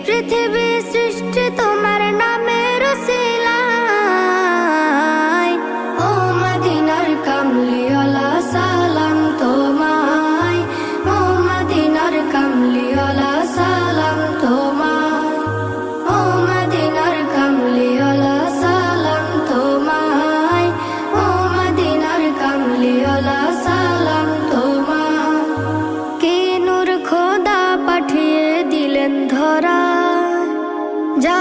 পৃথিবী সৃষ্টি তোমার নামের উসিলায়। ও মদিনার কামলিওয়ালা সালাম তোমায়, ও মদিনার কামলিওয়ালা সালাম তোমায়, ও মদিনার কামলিওয়ালা সালাম তোমায়, ও মদিনার কামলিওয়ালা সালাম তোমায়। কি নূর খোদা পাঠিয়ে দিলেন ধরা, যা